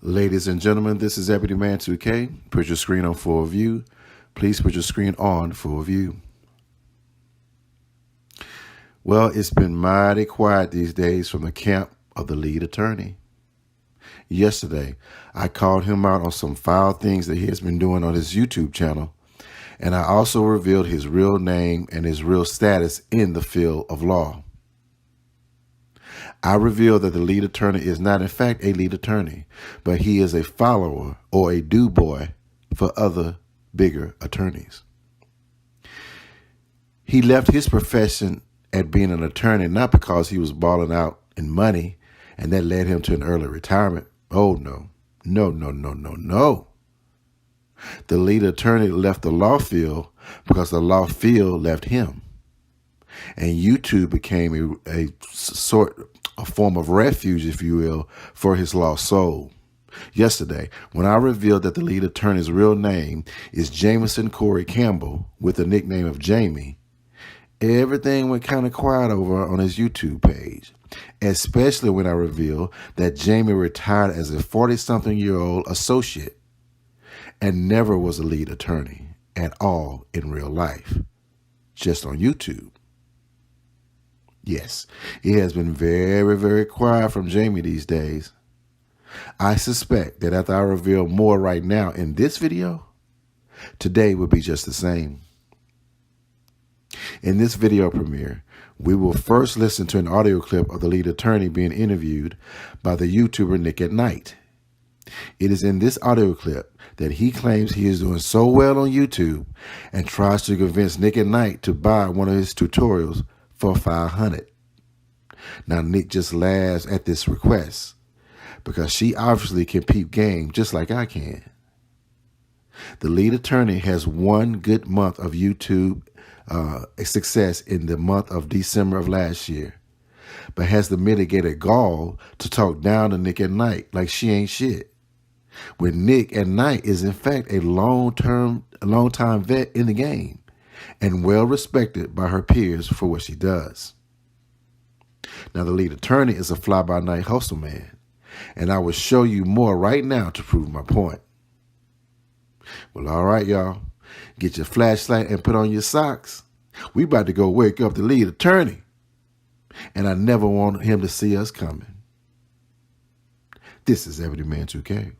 Ladies and gentlemen, this is EB2K. Put your screen on full view. Please put your screen on full view. Well, it's been mighty quiet these days from the camp of the lead attorney. Yesterday, I called him out on some foul things that he has been doing on his YouTube channel, and I also revealed his real name and his real status in the field of law. I revealed that the lead attorney is not in fact a lead attorney, but he is a follower or a do-boy for other bigger attorneys. He left his profession at being an attorney not because he was balling out in money and that led him to an early retirement. Oh, no. No. The lead attorney left the law field because the law field left him. And YouTube became a form of refuge, if you will, for his lost soul. Yesterday, when I revealed that the lead attorney's real name is Jamison Corey Campbell with the nickname of Jamie, everything went kind of quiet over on his YouTube page, especially when I revealed that Jamie retired as a 40-something-year-old associate and never was a lead attorney at all in real life, just on YouTube. Yes, it has been very, very quiet from Jamie these days. I suspect that after I reveal more right now in this video, today will be just the same. In this video premiere, we will first listen to an audio clip of the lead attorney being interviewed by the YouTuber nique. It is in this audio clip that he claims he is doing so well on YouTube and tries to convince nique to buy one of his tutorials for $500. Now, Nick just laughs at this request because she obviously can peep game just like I can. The lead attorney has one good month of YouTube success in the month of December of last year, but has the mitigated gall to talk down to nique like she ain't shit, when nique is in fact a long-time vet in the game and well respected by her peers for what she does. Now, the lead attorney is a fly-by-night hustle man, and I will show you more right now to prove my point. Well, all right, y'all. Get your flashlight and put on your socks. We about to go wake up the lead attorney, and I never want him to see us coming. This is EB2K.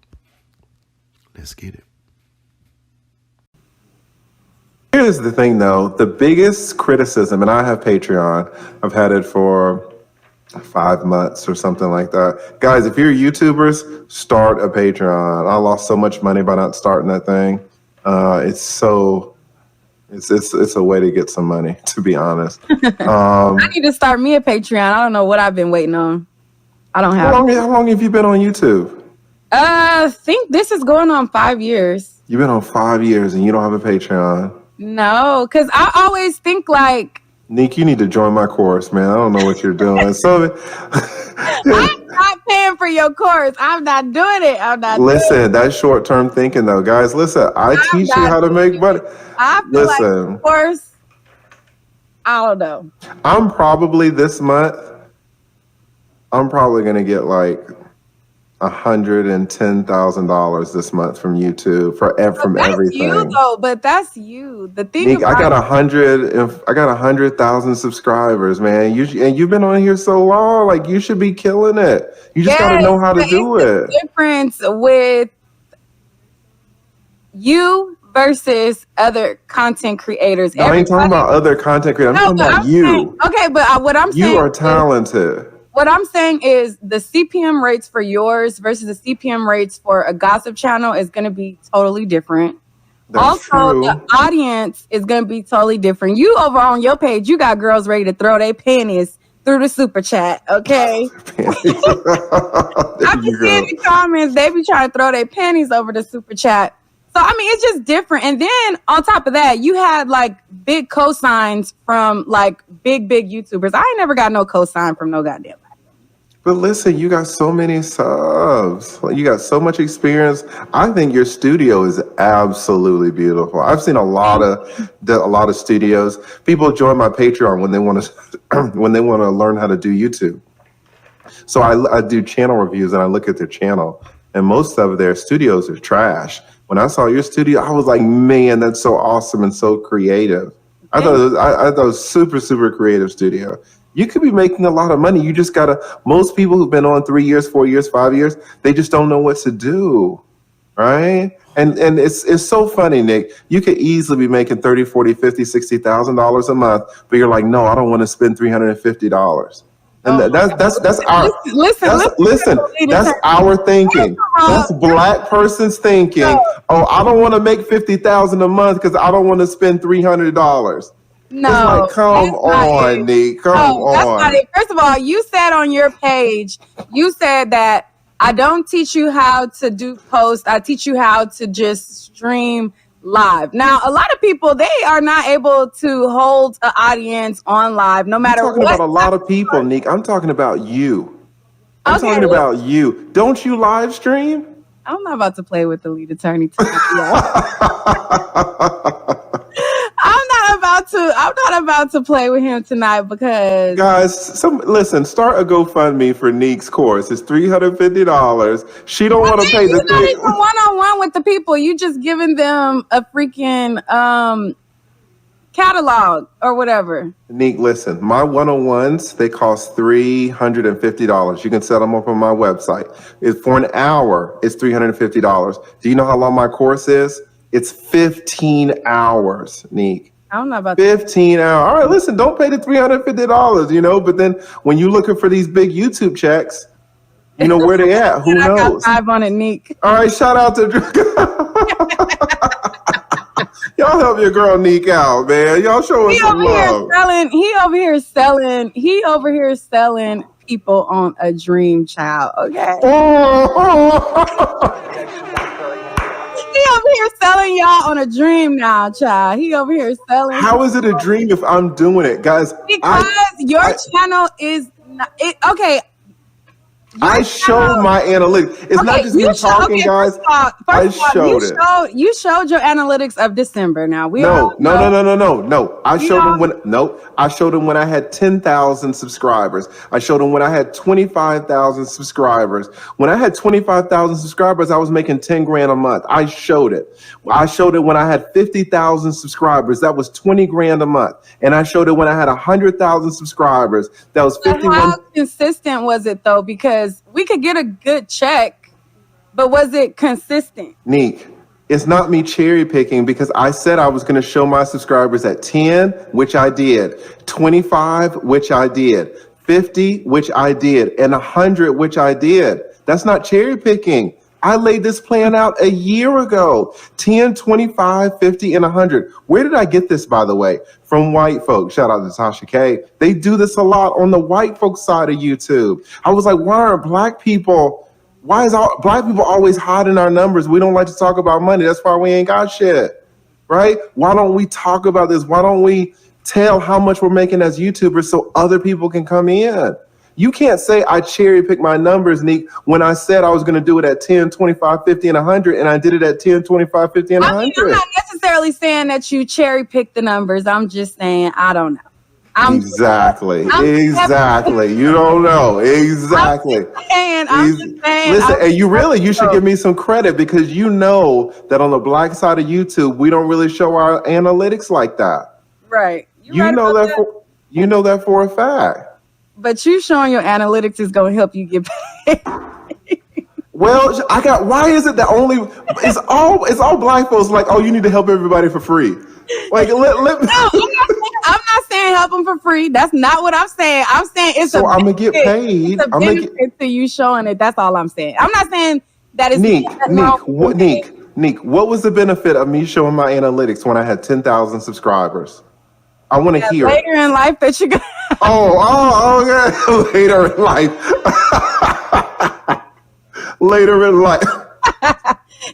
Let's get it. Here's the thing, though. The biggest criticism, and I have Patreon. I've had it for 5 months or something like that. Guys, if you're YouTubers, start a Patreon. I lost so much money by not starting that thing. It's a way to get some money, to be honest. I need to start me a Patreon. I don't know what I've been waiting on. I don't have. How long have you been on YouTube? I think this is going on 5 years. You've been on 5 years and you don't have a Patreon. No, because I always think like, Nique, you need to join my course, man. I don't know what you're doing. So I'm not paying for your course. I'm not doing it. Listen, that's short-term thinking, though, guys. Listen, I teach you how to make money. I feel like, of course, I don't know. I'm probably this month, I'm probably going to get like $110,000 this month from YouTube from everything. You though, but that's you. The thing Nique, I got 100,000 subscribers, man. You've been on here so long, like you should be killing it. You just gotta know how to do it. The difference with you versus other content creators. I ain't talking about other content creators. I'm talking about you. Okay, but what I'm saying, you are talented. What I'm saying is the CPM rates for yours versus the CPM rates for a gossip channel is going to be totally different. That's true. The audience is going to be totally different. You over on your page, you got girls ready to throw their panties through the super chat, okay? I can see in the comments, they be trying to throw their panties over the super chat. So, I mean, it's just different. And then on top of that, you had like big cosigns from like big YouTubers. I ain't never got no cosign from no goddamn. But listen, you got so many subs. You got so much experience. I think your studio is absolutely beautiful. I've seen a lot of studios. People join my Patreon when they want to learn how to do YouTube. So I do channel reviews and I look at their channel and most of their studios are trash. When I saw your studio, I was like, man, that's so awesome and so creative. I thought it was super, super creative studio. You could be making a lot of money. You just gotta, most people who've been on 3 years, 4 years, 5 years, they just don't know what to do, right? And it's so funny, Nick. You could easily be making $30, $40, $50, $60,000 a month, but you're like, no, I don't want to spend $350. And that's our listen. That's our thinking. That's black person's thinking. Oh, I don't want to make $50,000 a month because I don't want to spend $300. No, it's like, come on, Nick. Come on. That's not it. First of all, you said on your page, you said that I don't teach you how to do posts. I teach you how to just stream live. Now, a lot of people, they are not able to hold an audience on live, no matter what. I'm talking about a lot of people, Nick. I'm talking about you. I'm talking about you. Don't you live stream? I'm not about to play with the lead attorney tonight. I'm not about to play with him tonight because guys, listen, start a GoFundMe for Neek's course. It's $350. She don't want to pay the thing. You're not even one-on-one with the people. You just giving them a freaking catalog or whatever. Neek, listen, my one-on-ones, they cost $350. You can set them up on my website. It's for an hour, it's $350. Do you know how long my course is? It's 15 hours, Neek. I'm not about 15 hours. All right, listen, don't pay the $350, but then when you're looking for these big YouTube checks, you know where they at. Who knows? I got 5 on it, Neek. All right, shout out to y'all help your girl Neek out, man. Y'all show us some love. He over here selling people on a dream child, okay? He over here selling y'all on a dream now, child. He over here selling. How is it a dream if I'm doing it, guys? Because your channel is not, okay. I showed my analytics. It's not just me talking, guys. I showed it. You showed your analytics of December. Now No. I showed them when I had 10,000 subscribers. I showed them when I had 25,000 subscribers. When I had 25,000 subscribers, I was making 10 grand a month. I showed it. I showed it when I had 50,000 subscribers. That was 20 grand a month. And I showed it when I had 100,000 subscribers. That was 51. How consistent was it though? Because we could get a good check, but was it consistent? Neek, it's not me cherry picking because I said I was going to show my subscribers at 10, which I did, 25, which I did, 50, which I did, and 100, which I did. That's not cherry picking. I laid this plan out a year ago. 10, 25, 50, and 100. Where did I get this, by the way? From white folks. Shout out to Tasha K. They do this a lot on the white folks side of YouTube. I was like, why is black people always hiding our numbers? We don't like to talk about money. That's why we ain't got shit, right? Why don't we talk about this? Why don't we tell how much we're making as YouTubers so other people can come in? You can't say I cherry pick my numbers, Neek, when I said I was going to do it at 10, 25, 50, and 100, and I did it at 10, 25, 50, and 100. I'm not necessarily saying that you cherry pick the numbers. I'm just saying, I don't know. Exactly. You don't know. Exactly. I'm just saying. Listen, and you should give me some credit because you know that on the black side of YouTube, we don't really show our analytics like that. Right. You know that for a fact. But you showing your analytics is going to help you get paid. Well, why is it that it's all black folks like, oh, you need to help everybody for free. Like, No, I'm not saying help them for free. That's not what I'm saying. I'm saying I'm going to get paid. It's a benefit to you showing it. That's all I'm saying. I'm not saying that it's Neek, what was the benefit of me showing my analytics when I had 10,000 subscribers? I want to hear later in life that you're going to. Yeah. Later in life. Later in life.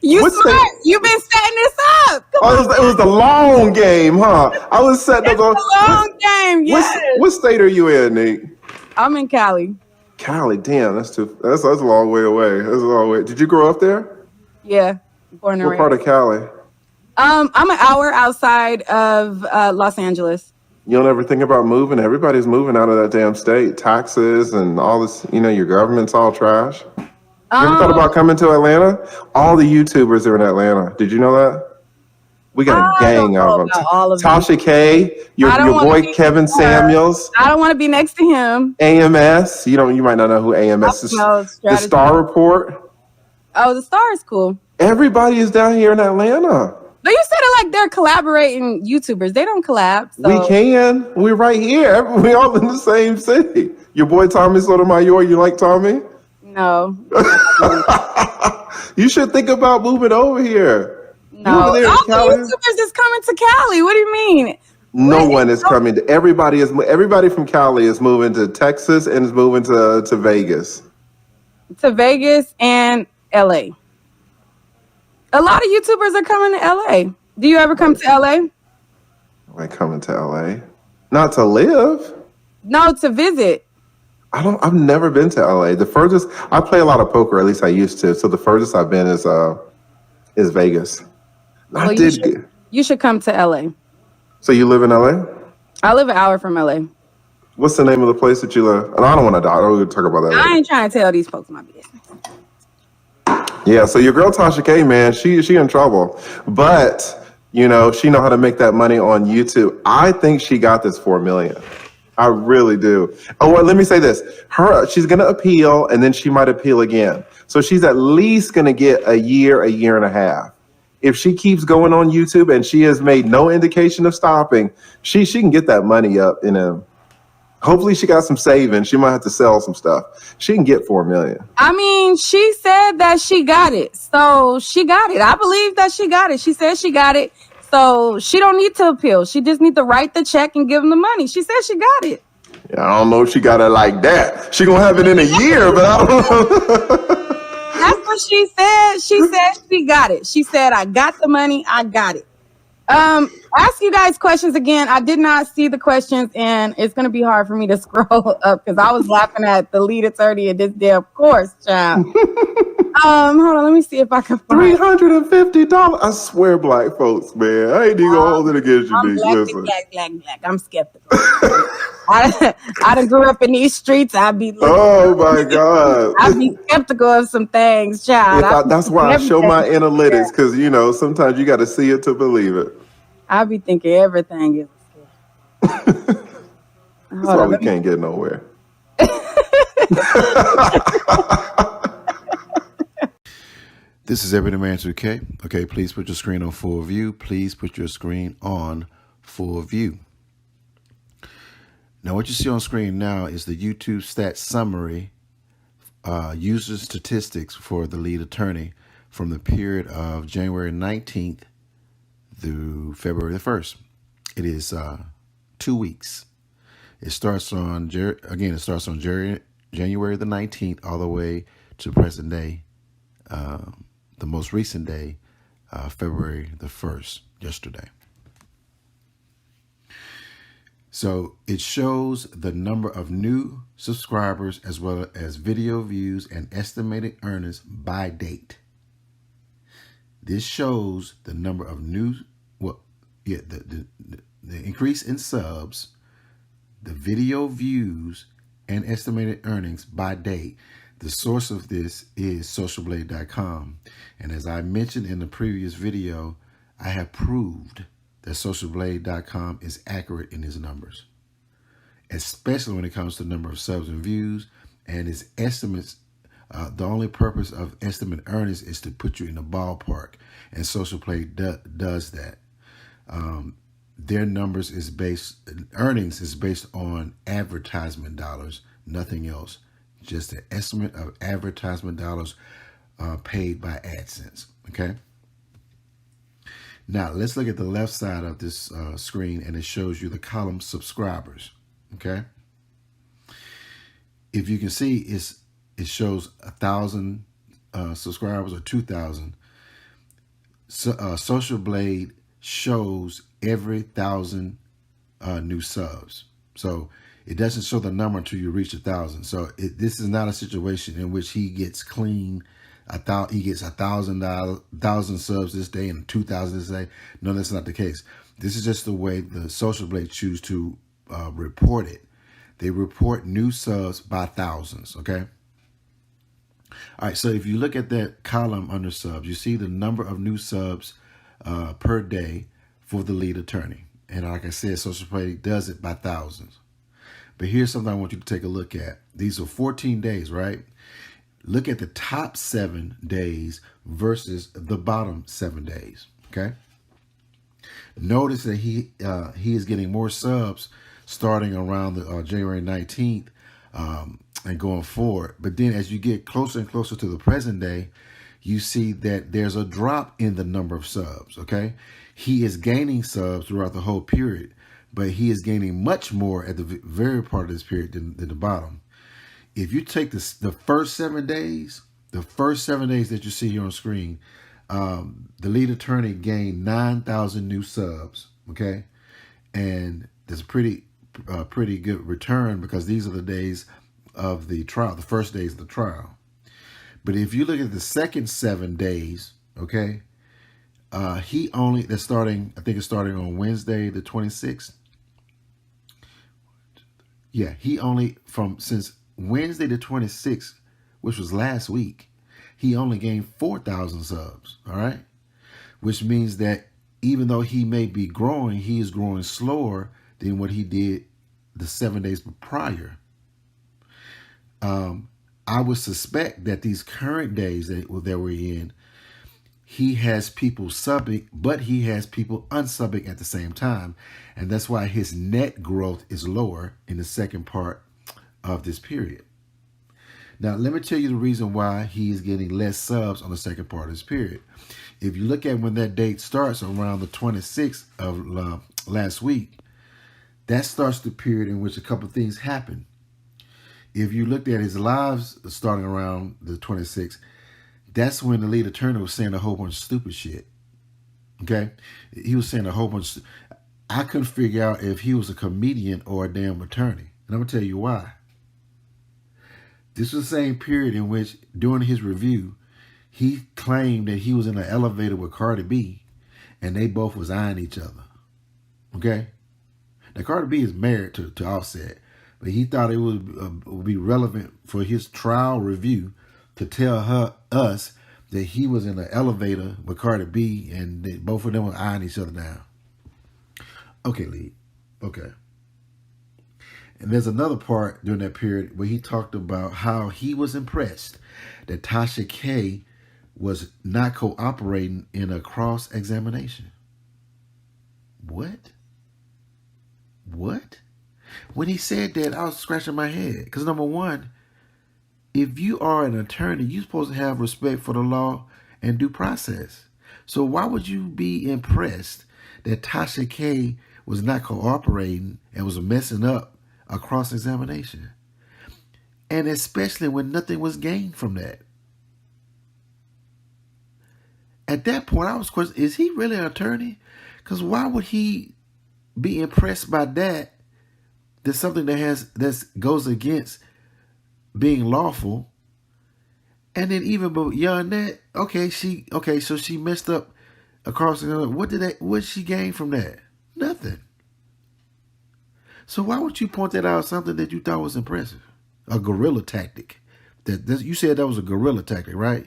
You've been setting this up. It was the long game, huh? I was setting up. It's a long game, yes. What state are you in, Nate? I'm in Cali. Cali, damn, that's a long way away. That's a long way. Did you grow up there? Yeah, born and raised. What part of Cali? I'm an hour outside of Los Angeles. You don't ever think about moving? Everybody's moving out of that damn state. Taxes and all this, your government's all trash. You ever thought about coming to Atlanta? All the YouTubers are in Atlanta. Did you know that? We got a gang of them. All of Tasha K, your boy Kevin Samuels. I don't want to be next to him. AMS. You might not know who AMS is. The Star Report. Oh, the Star is cool. Everybody is down here in Atlanta. But you said it like they're collaborating YouTubers. They don't collab. So. We can. We're right here. We all in the same city. Your boy Tommy Sotomayor. You like Tommy? No. You should think about moving over here. No, all the YouTubers is coming to Cali. What do you mean? No one is coming. Everybody from Cali is moving to Texas and is moving to Vegas. To Vegas and LA. A lot of YouTubers are coming to LA. Do you ever come to LA? Am I coming to LA? Not to live. No, to visit. I've never been to LA. The furthest I play a lot of poker, at least I used to. So the furthest I've been is Vegas. Well, you should come to LA. So you live in LA? I live an hour from LA. What's the name of the place that you live? And I don't want to die. I don't want to talk about that. I ain't trying to tell these folks my business. Yeah, so your girl Tasha K, man, she in trouble. But, she know how to make that money on YouTube. I think she got this $4 million. I really do. Oh, well, let me say this. She's going to appeal, and then she might appeal again. So she's at least going to get a year and a half. If she keeps going on YouTube and she has made no indication of stopping, she can get that money up. Hopefully she got some savings. She might have to sell some stuff. She can get $4 million. I mean, she said that she got it. So she got it. I believe that she got it. She said she got it. So she don't need to appeal. She just need to write the check and give them the money. She said she got it. Yeah, I don't know if she got it like that. She gonna have it in a year, but I don't know. That's what she said. She said she got it. She said, I got the money. I got it. Ask you guys questions again. I did not see the questions, and it's going to be hard for me to scroll up because I was laughing at the lead attorney at this damn course, child. Hold on. Let me see if I can find $350. I swear, black folks, man. I ain't even gonna hold it against you, I'm black. I'm skeptical. I done grew up in these streets. I'd be oh my God. I'd be skeptical of some things, child. That's why I show my analytics, because sometimes you got to see it to believe it. I'd be thinking everything is that's why we can't get nowhere. This is EB2K. Okay, please put your screen on full view. Please put your screen on full view. Now, what you see on screen now is the YouTube stats summary, user statistics for the lead attorney from the period of January 19th through February the 1st. It is 2 weeks. It starts on, January the 19th all the way to present day, the most recent day, February the 1st, yesterday. So it shows the number of new subscribers as well as video views and estimated earnings by date. This shows the number of the increase in subs, the video views, and estimated earnings by date. The source of this is socialblade.com. And as I mentioned in the previous video, I have proved that socialblade.com is accurate in its numbers, especially when it comes to the number of subs and views and its estimates. The only purpose of estimate earnings is to put you in the ballpark, and Social Blade does that. Their numbers earnings is based on advertisement dollars, nothing else. Just an estimate of advertisement dollars paid by AdSense. Okay. Now let's look at the left side of this screen, and it shows you the column subscribers. Okay. If you can see, it shows 1,000 subscribers or 2,000. Social Blade shows every 1,000 new subs. So it doesn't show the number until you reach 1,000. So this is not a situation in which he gets clean. He gets 1,000 subs this day and 2,000 this day. No, that's not the case. This is just the way the Social Blade choose to report it. They report new subs by thousands. Okay. All right, so if you look at that column under subs, you see the number of new subs per day for the lead attorney. And like I said, Social Play does it by thousands. But here's something I want you to take a look at. These are 14 days, right? Look at the top 7 days versus the bottom 7 days, okay? Notice that he is getting more subs starting around the January 19th and going forward. But then as you get closer and closer to the present day, you see that there's a drop in the number of subs, okay? He is gaining subs throughout the whole period, but he is gaining much more at the very part of this period than the bottom. If you take the first 7 days, that you see here on screen, the lead attorney gained 9,000 new subs, okay? And there's a pretty good return because these are the days of the trial, the first days of the trial. But if you look at the second 7 days, okay, that's starting, I think it's starting on Wednesday, the 26th. Yeah, since Wednesday the 26th, which was last week, he only gained 4,000 subs, all right? Which means that even though he may be growing, he is growing slower than what he did the 7 days prior. I would suspect that these current days that we're in, he has people subbing, but he has people unsubbing at the same time. And that's why his net growth is lower in the second part of this period. Now, let me tell you the reason why he is getting less subs on the second part of this period. If you look at when that date starts around the 26th of last week, that starts the period in which a couple of things happen. If you looked at his lives starting around the 26th, that's when the lead attorney was saying a whole bunch of stupid shit. Okay? He was saying a whole bunch. I couldn't figure out if he was a comedian or a damn attorney. And I'm going to tell you why. This was the same period in which, during his review, he claimed that he was in an elevator with Cardi B and they both was eyeing each other. Okay? Now, Cardi B is married to Offset, but he thought it would be relevant for his trial review to tell us that he was in an elevator with Cardi B and that both of them were eyeing each other down. Okay, Lee. Okay. And there's another part during that period where he talked about how he was impressed that Tasha K was not cooperating in a cross-examination. What? When he said that, I was scratching my head. Because number one, if you are an attorney, you're supposed to have respect for the law and due process. So why would you be impressed that Tasha K was not cooperating and was messing up a cross-examination? And especially when nothing was gained from that. At that point, I was questioning, is he really an attorney? Because why would he be impressed by that? There's something that goes against being lawful. And then even beyond that, so she messed up across the, what did she gain from that? Nothing. So why would you point that out, something that you thought was impressive? A guerrilla tactic. You said that was a guerrilla tactic, right?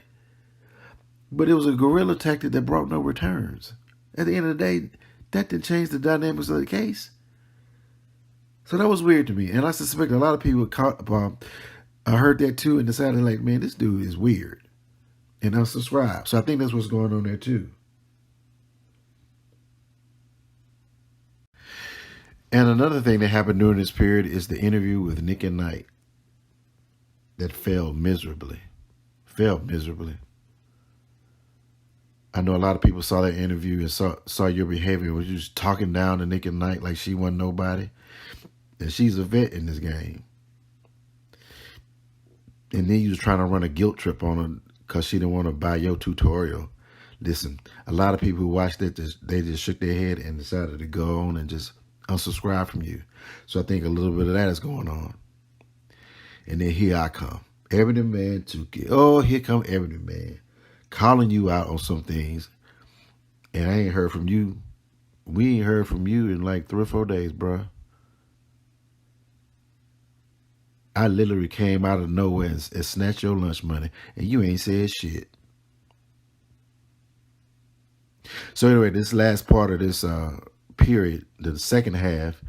But it was a guerrilla tactic that brought no returns. At the end of the day, that didn't change the dynamics of the case. So that was weird to me. And I suspect a lot of people I heard that too and decided, like, man, this dude is weird. And unsubscribed. So I think that's what's going on there too. And another thing that happened during this period is the interview with Nick and Nite that failed miserably. I know a lot of people saw that interview and saw your behavior. Was you just talking down to Nick and Nite like she wasn't nobody. And she's a vet in this game. And then you was trying to run a guilt trip on her because she didn't want to buy your tutorial. Listen, a lot of people who watched it, they just shook their head and decided to go on and just unsubscribe from you. So I think a little bit of that is going on. And then here I come. Ebony Man 2K. Oh, here come Ebony Man. Calling you out on some things. And I ain't heard from you. We ain't heard from you in like 3 or 4 days, bro. I literally came out of nowhere and snatched your lunch money, and you ain't said shit. So anyway, this last part of this period, the second half,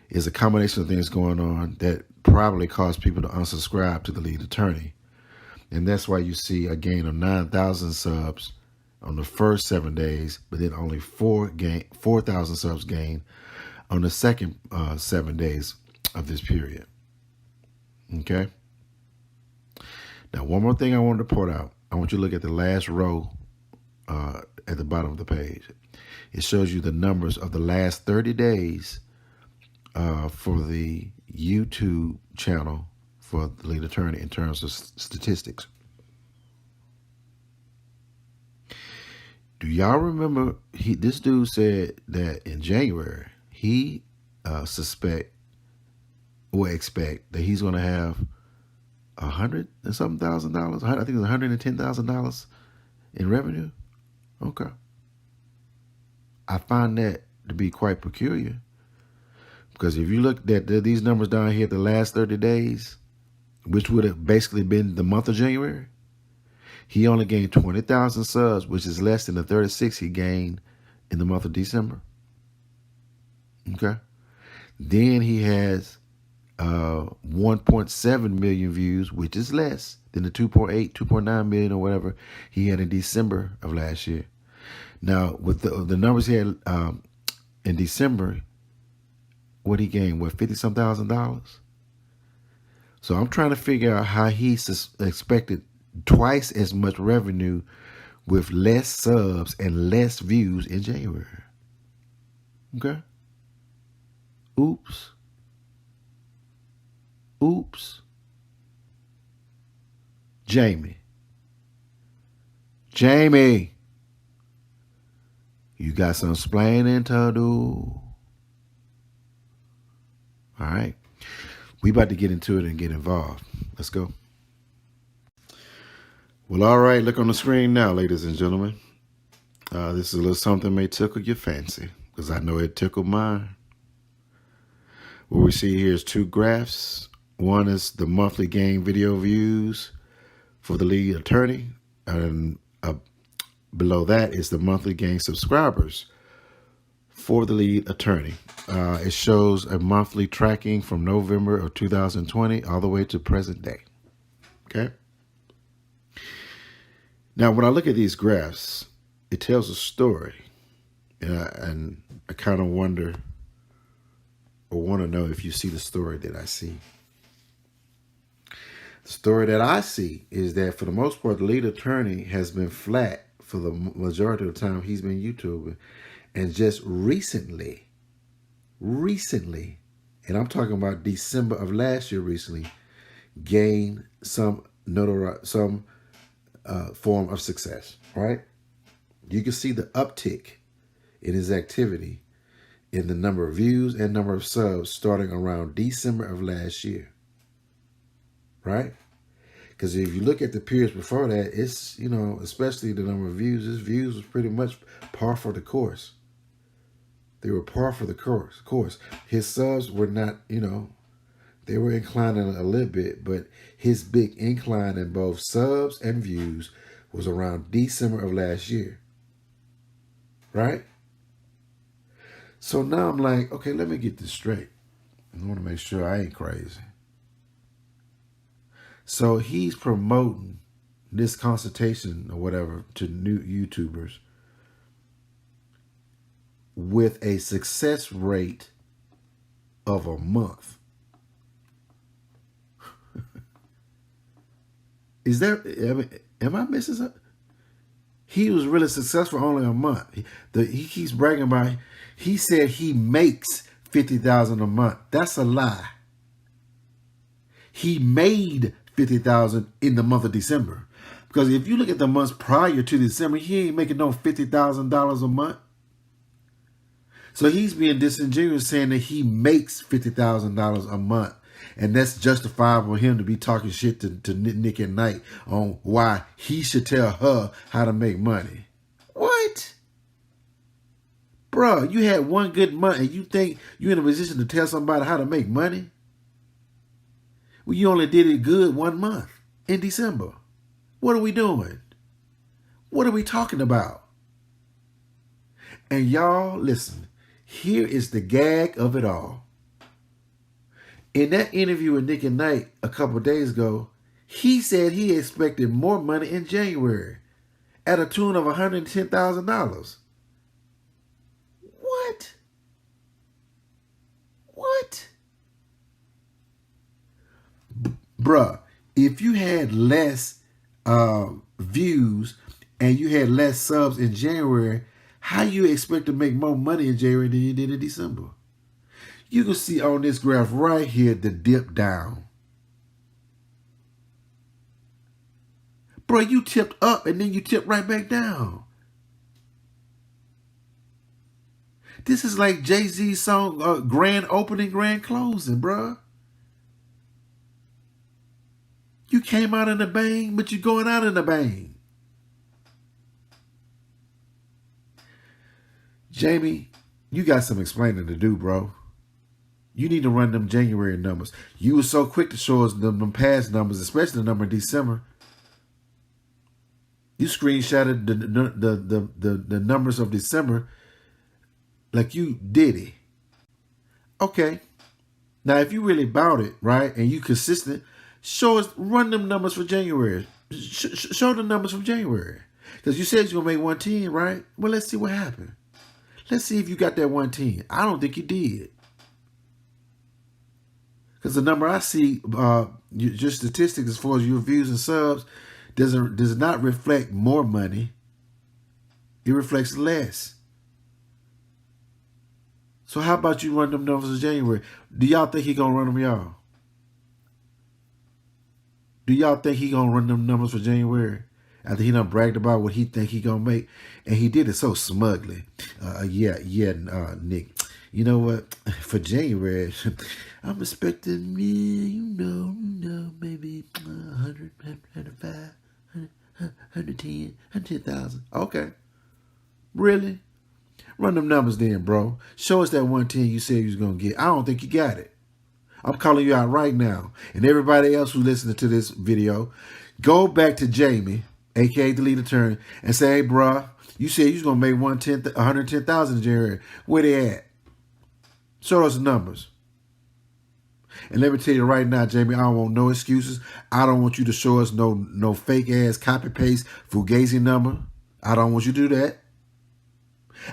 is a combination of things going on that probably caused people to unsubscribe to the lead attorney. And that's why you see a gain of 9,000 subs on the first 7 days, but then only 4,000 subs gained on the second 7 days of this period. Okay? Now, one more thing I wanted to point out. I want you to look at the last row at the bottom of the page. It shows you the numbers of the last 30 days for the YouTube channel for the lead attorney in terms of statistics. Do y'all remember this dude said that in January he expect that he's going to have $100,000 and something thousand. I think it's $110,000 in revenue. Okay. I find that to be quite peculiar, because if you look at these numbers down here, the last 30 days, which would have basically been the month of January, he only gained 20,000 subs, which is less than the 36 he gained in the month of December. Okay. Then he has 1.7 million views, which is less than the 2.8, 2.9 million or whatever he had in December of last year. Now, with the numbers he had in December, what he gained, $50-some thousand? So I'm trying to figure out how he expected twice as much revenue with less subs and less views in January. Okay. Oops. Jamie, you got some explaining to do. All right. We about to get into it and get involved. Let's go. Well, all right. Look on the screen now, ladies and gentlemen. This is a little something that may tickle your fancy, because I know it tickled mine. What we see here is two graphs. One is the monthly gain video views for the lead attorney, and below that is the monthly gain subscribers for the lead attorney. It shows a monthly tracking from November of 2020 all the way to present day. Okay. Now, when I look at these graphs, it tells a story, and I kind of wonder or want to know if you see the story that I see. The story that I see is that for the most part, the lead attorney has been flat for the majority of the time he's been YouTubing, and just recently, and I'm talking about December of last year, recently gained some form of success, right? You can see the uptick in his activity in the number of views and number of subs starting around December of last year, right? Because if you look at the periods before that, it's, especially the number of views, his views was pretty much par for the course. They were par for the course. His subs were not, they were inclining a little bit, but his big incline in both subs and views was around December of last year, right? So now I'm like, okay, let me get this straight. I want to make sure I ain't crazy. So he's promoting this consultation or whatever to new YouTubers with a success rate of a month. Is there, am I missing something? He was really successful only a month. He keeps bragging about, he said he makes $50,000 a month. That's a lie. He made $50,000 in the month of December. Because if you look at the months prior to December, he ain't making no $50,000 a month. So he's being disingenuous saying that he makes $50,000 a month. And that's justifiable for him to be talking shit to Nick and Nite on why he should tell her how to make money. What? Bruh, you had one good month and you think you're in a position to tell somebody how to make money? Well, you only did it good 1 month in December. What are we doing? What are we talking about? And y'all, listen, here is the gag of it all. In that interview with Nick and Nite a couple days ago, he said he expected more money in January at a tune of $110,000. What? What? Bruh, if you had less views and you had less subs in January, how you expect to make more money in January than you did in December? You can see on this graph right here the dip down. Bro, you tipped up and then you tipped right back down. This is like Jay-Z's song, grand opening, grand closing, bro. You came out in a bang, but you're going out in a bang. Jamie, you got some explaining to do, bro. You need to run them January numbers. You were so quick to show us them past numbers, especially the number in December. You screenshotted the numbers of December like you did it. Okay. Now, if you really about it, right, and you consistent, run them numbers for January. Show the numbers from January. Because you said you're going to make 110, right? Well, let's see what happened. Let's see if you got that 110. I don't think you did. Because the number I see, your statistics as far as your views and subs, does not reflect more money. It reflects less. So how about you run them numbers in January? Do y'all think he gonna run them, y'all? Do y'all think he gonna run them numbers for January after he done bragged about what he think he gonna make? And he did it so smugly. Nick. You know what? For January, I'm expecting maybe 100, 105, 110, 110,000. Okay. Really? Run them numbers then, bro. Show us that 110 you said you was going to get. I don't think you got it. I'm calling you out right now. And everybody else who's listening to this video, go back to Jamie, a.k.a. the lead attorney, and say, hey, bro, you said you was going to make 110,000 in January. Where they at? Show us the numbers. And let me tell you right now, Jamie, I don't want no excuses. I don't want you to show us no fake ass copy paste fugazi number. I don't want you to do that.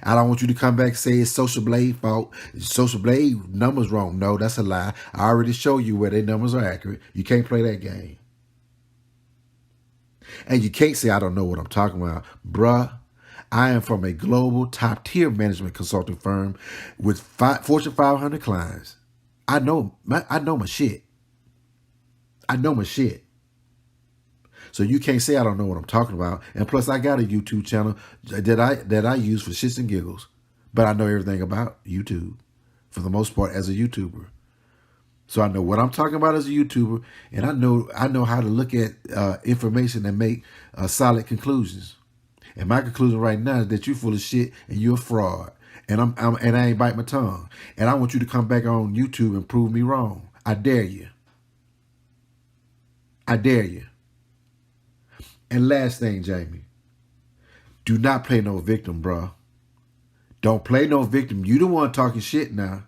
I don't want you to come back and say it's Social Blade fault. Social Blade numbers wrong. No, that's a lie. I already showed you where their numbers are accurate. You can't play that game. And you can't say I don't know what I'm talking about. Bruh, I am from a global top-tier management consulting firm with Fortune 500 clients. I know my shit. I know my shit. So you can't say I don't know what I'm talking about. And plus, I got a YouTube channel that I use for shits and giggles. But I know everything about YouTube, for the most part, as a YouTuber. So I know what I'm talking about as a YouTuber, and I know how to look at information and make solid conclusions. And my conclusion right now is that you're full of shit and you're a fraud. And I ain't bite my tongue. And I want you to come back on YouTube and prove me wrong. I dare you. I dare you. And last thing, Jamie, do not play no victim, bro. Don't play no victim. You the one talking shit now.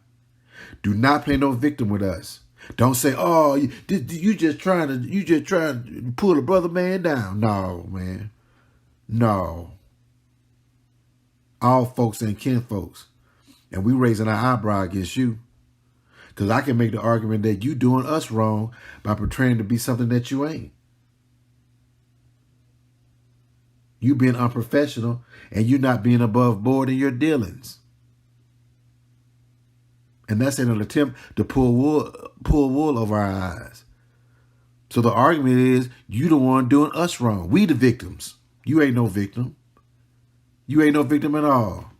Do not play no victim with us. Don't say, oh, you just trying to pull a brother man down. No, man. No. All folks ain't kin folks. And we raising our eyebrow against you. Because I can make the argument that you doing us wrong by portraying to be something that you ain't. You being unprofessional and you not being above board in your dealings. And that's in an attempt to pull wool over our eyes. So the argument is you the one doing us wrong. We the victims. You ain't no victim. You ain't no victim at all.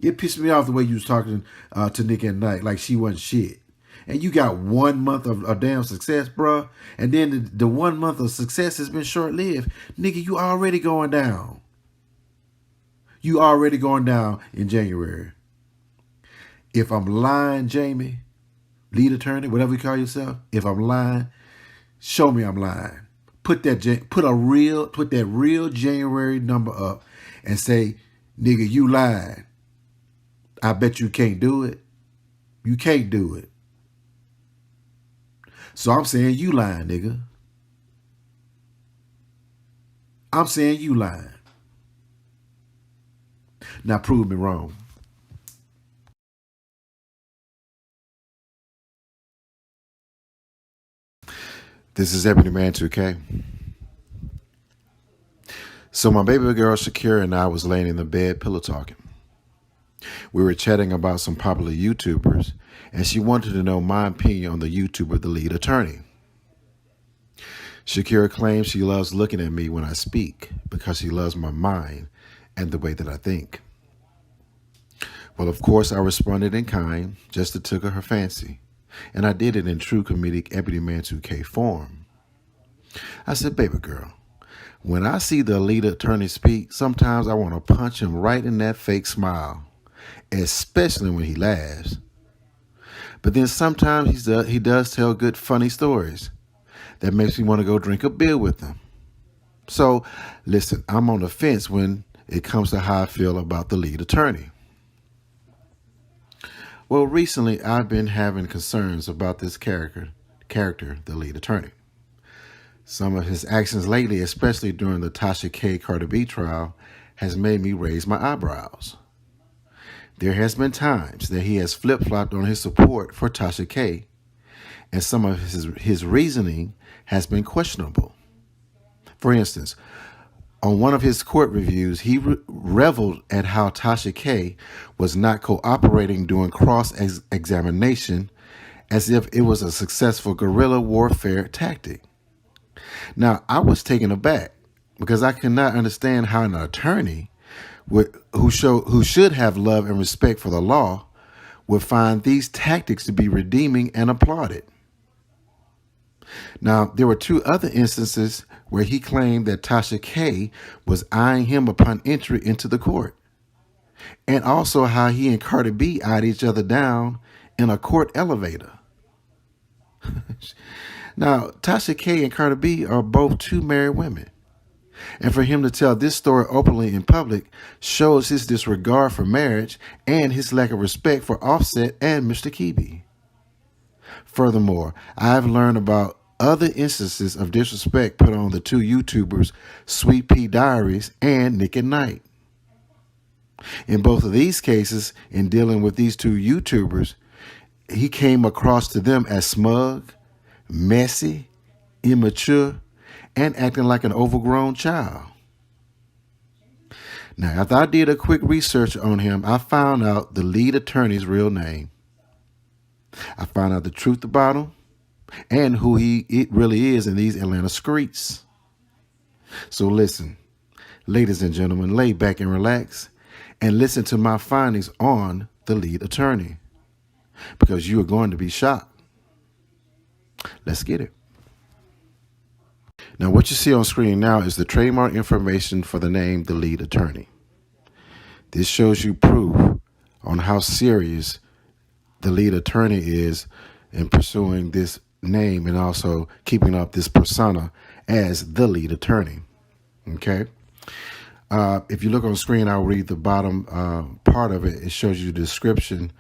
It pissed me off the way you was talking to Nick at night like she wasn't shit. And you got 1 month of damn success, bruh. And then the 1 month of success has been short-lived. Nigga, you already going down. You already going down in January. If I'm lying, Jamie, lead attorney, whatever you call yourself, if I'm lying, Show me I'm lying. Put that real January number up and say, nigga, you lied. I bet you can't do it. You can't do it. So I'm saying you lying, nigga. I'm saying you lying. Now prove me wrong. This is EB2K. So my baby girl Shakira and I was laying in the bed pillow talking. We were chatting about some popular YouTubers, and she wanted to know my opinion on the YouTuber, The Lead Attorney. Shakira claims she loves looking at me when I speak because she loves my mind and the way that I think. Well, of course, I responded in kind, just to tickle her fancy, and I did it in true comedic EB2K form. I said, baby girl, when I see the lead attorney speak, sometimes I want to punch him right in that fake smile, especially when he laughs. But then sometimes he does tell good, funny stories that makes me want to go drink a beer with him. So, listen, I'm on the fence when it comes to how I feel about the lead attorney. Well, recently I've been having concerns about this character, the lead attorney. Some of his actions lately, especially during the Tasha K. Cardi B trial, has made me raise my eyebrows. There has been times that he has flip-flopped on his support for Tasha K, and some of his reasoning has been questionable. For instance, on one of his court reviews, he reveled at how Tasha K was not cooperating during cross-examination as if it was a successful guerrilla warfare tactic. Now, I was taken aback because I could not understand how an attorney who should have love and respect for the law would find these tactics to be redeeming and applauded. Now, there were two other instances where he claimed that Tasha K was eyeing him upon entry into the court, and also how he and Cardi B eyed each other down in a court elevator. Now, Tasha K and Cardi B are both two married women, and for him to tell this story openly in public shows his disregard for marriage and his lack of respect for Offset and Mr. Kibi. Furthermore, I've learned about other instances of disrespect put on the two YouTubers, Sweet Pea Diaries and Nick and Nite. In both of these cases, in dealing with these two YouTubers, he came across to them as smug, messy, immature, and acting like an overgrown child. Now, after I did a quick research on him, I found out the lead attorney's real name. I found out the truth about him and who it really is in these Atlanta streets. So listen, ladies and gentlemen, lay back and relax and listen to my findings on the lead attorney, because you are going to be shocked. Let's get it. Now, what you see on screen now is the trademark information for the name The Lead Attorney. This shows you proof on how serious the lead attorney is in pursuing this name and also keeping up this persona as the lead attorney. Okay. If you look on screen, I'll read the bottom part of it. It shows you the description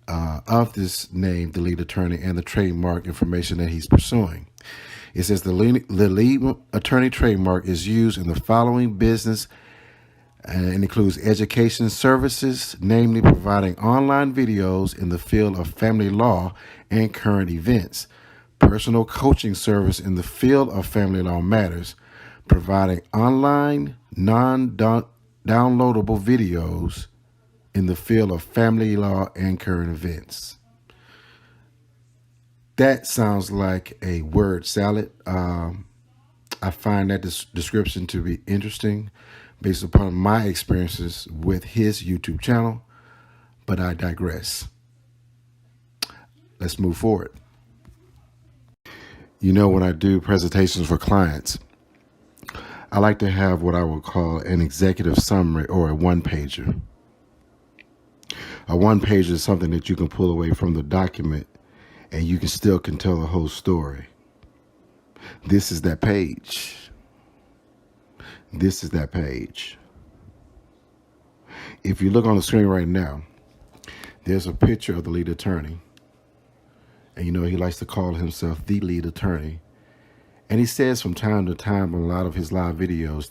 of this name, the lead attorney, and the trademark information that he's pursuing. It says the lead attorney trademark is used in the following business and includes education services, namely providing online videos in the field of family law and current events, personal coaching service in the field of family law matters, providing online non-downloadable videos in the field of family law and current events. That sounds like a word salad. I find that description to be interesting based upon my experiences with his YouTube channel, but I digress. Let's move forward. You know, when I do presentations for clients, I like to have what I would call an executive summary or a one-pager. A one-pager is something that you can pull away from the document and you can tell the whole story. This is that page. This is that page. If you look on the screen right now, there's a picture of the lead attorney. And you know, he likes to call himself the lead attorney. And he says from time to time on a lot of his live videos,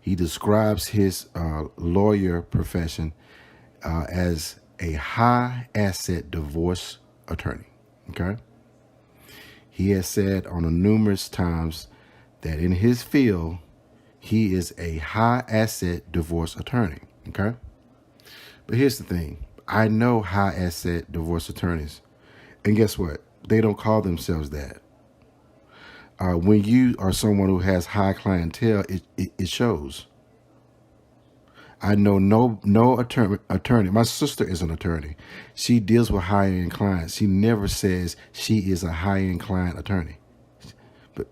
he describes his lawyer profession as a high asset divorce attorney. Okay. He has said on a numerous times that in his field, he is a high asset divorce attorney. Okay. But here's the thing. I know high asset divorce attorneys. And guess what? They don't call themselves that. When you are someone who has high clientele, it shows. I know no attorney. My sister is an attorney. She deals with high-end clients. She never says she is a high-end client attorney. But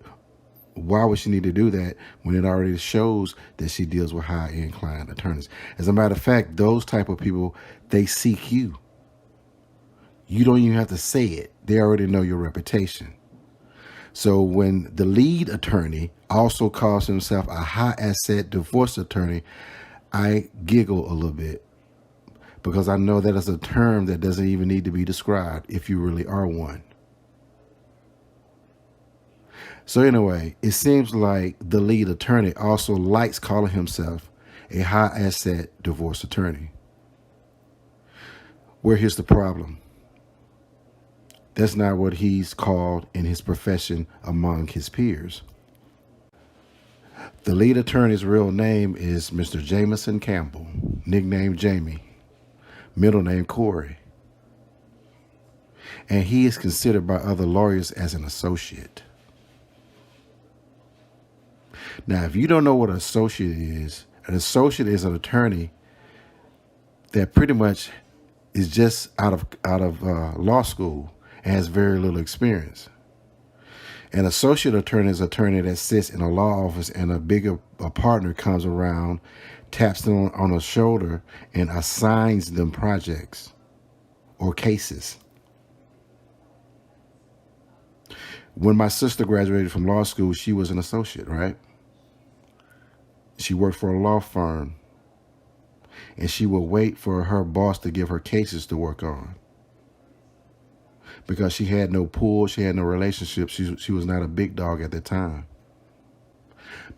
why would she need to do that when it already shows that she deals with high-end client attorneys? As a matter of fact, those type of people, they seek you. You don't even have to say it. They already know your reputation. So when the lead attorney also calls himself a high asset divorce attorney, I giggle a little bit because I know that is a term that doesn't even need to be described if you really are one. So anyway, it seems like the lead attorney also likes calling himself a high asset divorce attorney. Well, here's the problem. That's not what he's called in his profession among his peers. The lead attorney's real name is Mr. Jameson Campbell, nicknamed Jamie, middle name Corey. And he is considered by other lawyers as an associate. Now, if you don't know what an associate is an attorney that pretty much is just out of law school and has very little experience. An associate attorney is an attorney that sits in a law office and a partner comes around, taps them on the shoulder, and assigns them projects or cases. When my sister graduated from law school, she was an associate, right? She worked for a law firm, and she would wait for her boss to give her cases to work on. Because she had no pull, she had no relationship. She was not a big dog at the time.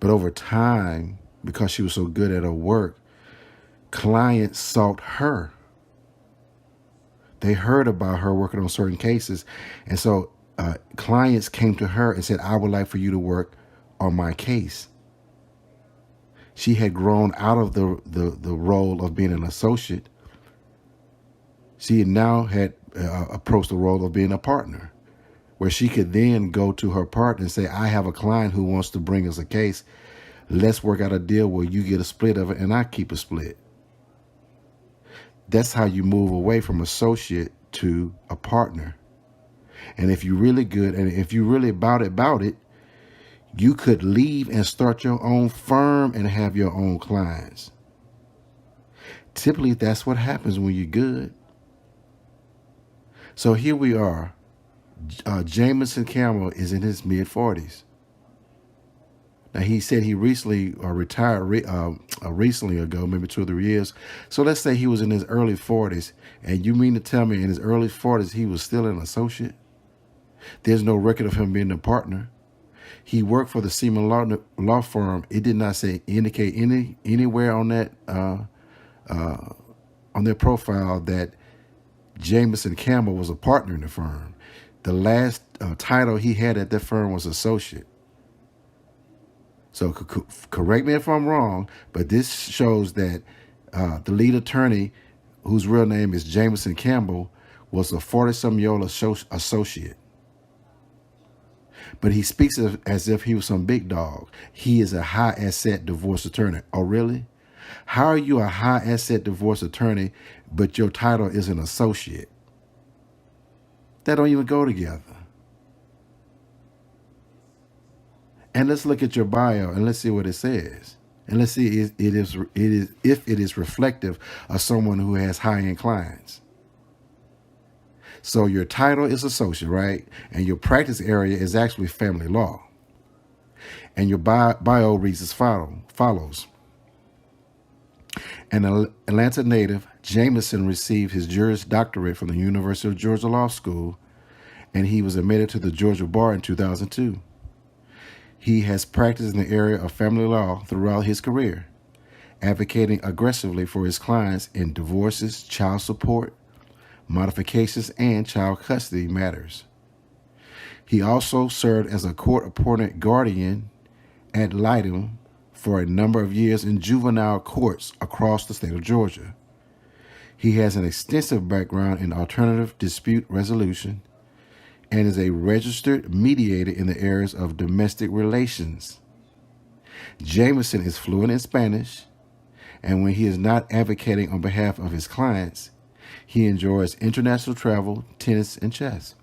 But over time, because she was so good at her work, clients sought her. They heard about her working on certain cases. And so clients came to her and said, I would like for you to work on my case. She had grown out of the role of being an associate. She now had approached the role of being a partner, where she could then go to her partner and say, I have a client who wants to bring us a case. Let's work out a deal where you get a split of it and I keep a split. That's how you move away from associate to a partner. And if you're really good and if you're really about it, you could leave and start your own firm and have your own clients. Typically, that's what happens when you're good. So here we are. Jameson Campbell is in his mid-40s. Now, he said he recently retired recently ago, maybe 2 or 3 years. So let's say he was in his early 40s. And you mean to tell me in his early 40s he was still an associate? There's no record of him being a partner. He worked for the Seaman law firm. It did not indicate anywhere on that on their profile that Jameson Campbell was a partner in the firm. The last title he had at that firm was associate. So correct me if I'm wrong, but this shows that the lead attorney, whose real name is Jameson Campbell, was a 40-some-year-old associate. But he speaks as if he was some big dog. He is a high asset divorce attorney. Oh, really? How are you a high asset divorce attorney, but your title is an associate? That don't even go together. And let's look at your bio and let's see what it says. And let's see if it is reflective of someone who has high-end clients. So your title is associate, right? And your practice area is actually family law. And your bio reads as follows. An Atlanta native, Jameson received his Juris Doctorate from the University of Georgia Law School, and he was admitted to the Georgia Bar in 2002. He has practiced in the area of family law throughout his career, advocating aggressively for his clients in divorces, child support, modifications, and child custody matters. He also served as a court-appointed guardian ad litem for a number of years in juvenile courts across the state of Georgia. He has an extensive background in alternative dispute resolution and is a registered mediator in the areas of domestic relations. Jameson is fluent in Spanish, and when he is not advocating on behalf of his clients, he enjoys international travel, tennis, and chess.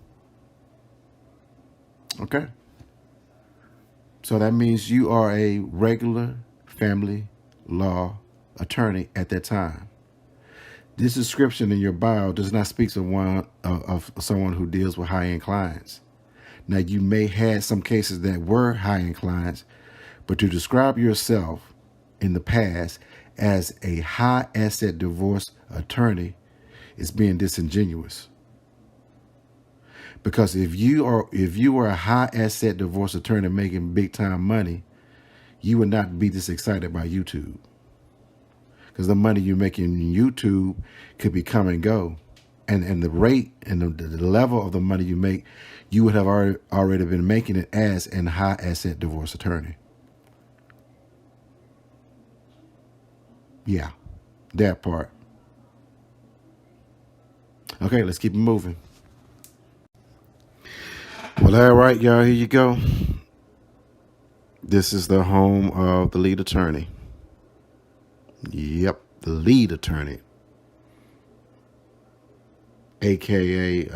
Okay. So that means you are a regular family law attorney at that time. This description in your bio does not speak of someone who deals with high-end clients. Now, you may have some cases that were high-end clients, but to describe yourself in the past as a high-asset divorce attorney is being disingenuous. Because if you were a high-asset divorce attorney making big-time money, you would not be this excited by YouTube. Because the money you make in YouTube could be come and go. And the rate and the level of the money you make, you would have already been making it as a high-asset divorce attorney. Yeah, that part. Okay, let's keep it moving. Well, all right, y'all, here you go. This is the home of the lead attorney. Yep, the lead attorney, aka